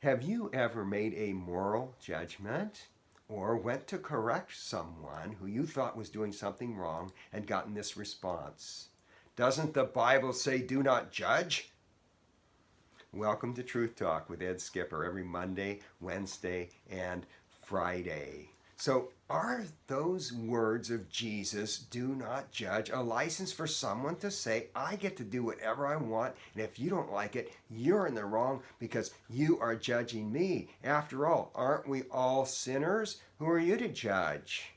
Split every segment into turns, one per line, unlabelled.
Have you ever made a moral judgment or went to correct someone who you thought was doing something wrong and gotten this response? Doesn't the Bible say do not judge? Welcome to Truth Talk with Ed Skipper every Monday, Wednesday, and Friday. So, are those words of Jesus, do not judge, a license for someone to say, I get to do whatever I want, and if you don't like it, you're in the wrong because you are judging me? After all, aren't we all sinners? Who are you to judge?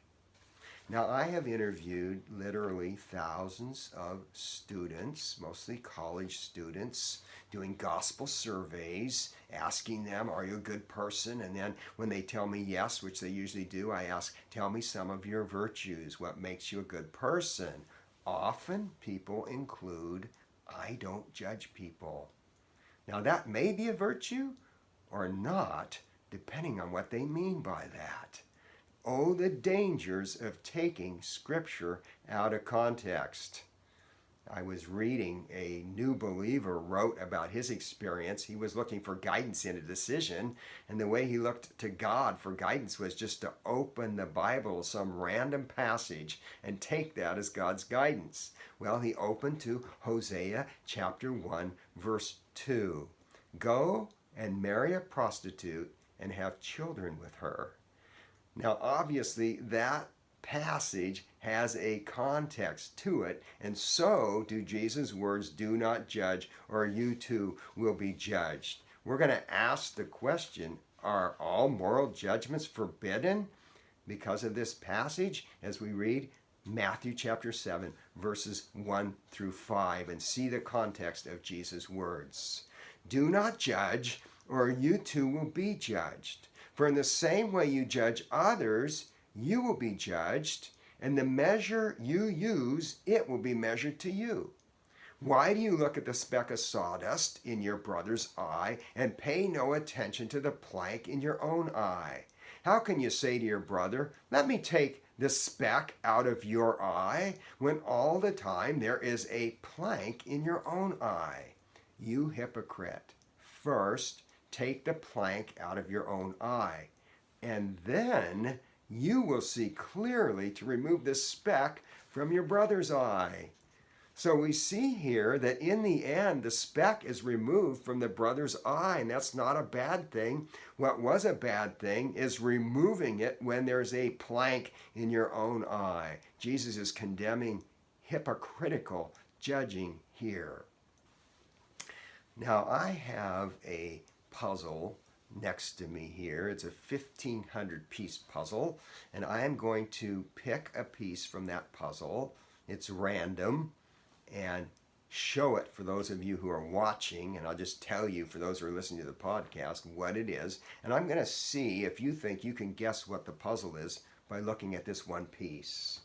Now, I have interviewed literally thousands of students, mostly college students, doing gospel surveys, asking them, are you a good person? And then when they tell me yes, which they usually do, I ask, tell me some of your virtues. What makes you a good person? Often people include, I don't judge people. Now, that may be a virtue or not, depending on what they mean by that. Oh, the dangers of taking Scripture out of context. I was reading a new believer wrote about his experience. He was looking for guidance in a decision, and the way he looked to God for guidance was just to open the Bible, some random passage, and take that as God's guidance. Well, he opened to Hosea chapter 1, verse 2. Go and marry a prostitute and have children with her. Now, obviously, that passage has a context to it, and so do Jesus' words, do not judge, or you too will be judged. We're going to ask the question, are all moral judgments forbidden because of this passage as we read Matthew chapter 7, verses 1 through 5, and see the context of Jesus' words. Do not judge, or you too will be judged. For in the same way you judge others, you will be judged, and the measure you use, it will be measured to you. Why do you look at the speck of sawdust in your brother's eye and pay no attention to the plank in your own eye? How can you say to your brother, let me take the speck out of your eye, when all the time there is a plank in your own eye? You hypocrite! First, take the plank out of your own eye, and then you will see clearly to remove the speck from your brother's eye. So we see here that in the end, the speck is removed from the brother's eye, and that's not a bad thing. What was a bad thing is removing it when there's a plank in your own eye. Jesus is condemning hypocritical judging here. Now, I have a puzzle next to me here. It's a 1,500 piece puzzle, and I am going to pick a piece from that puzzle. It's random, and show it for those of you who are watching, and I'll just tell you for those who are listening to the podcast what it is, and I'm going to see if you think you can guess what the puzzle is by looking at this one piece.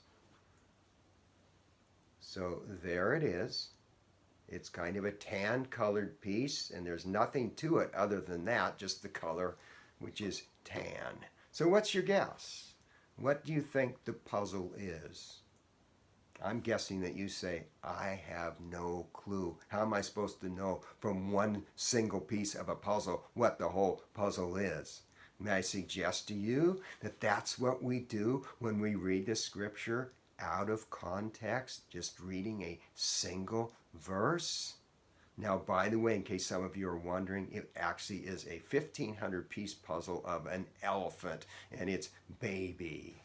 So there it is. It's kind of a tan colored piece, and there's nothing to it other than that, just the color, which is tan. So what's your guess? What do you think the puzzle is? I'm guessing that you say, I have no clue. How am I supposed to know from one single piece of a puzzle what the whole puzzle is? May I suggest to you that that's what we do when we read the scripture out of context, just reading a single verse? Now, by the way, in case some of you are wondering, it actually is a 1,500 piece puzzle of an elephant and its baby.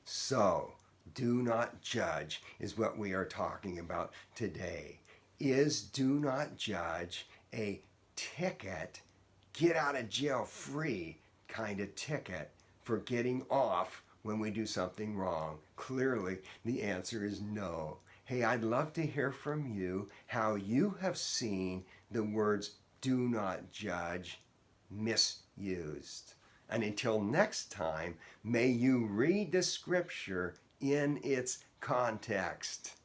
So, do not judge is what we are talking about today. Is do not judge a ticket, get out of jail free kind of ticket for getting off when we do something wrong? Clearly, the answer is no. Hey, I'd love to hear from you how you have seen the words do not judge misused. And until next time, may you read the scripture in its context.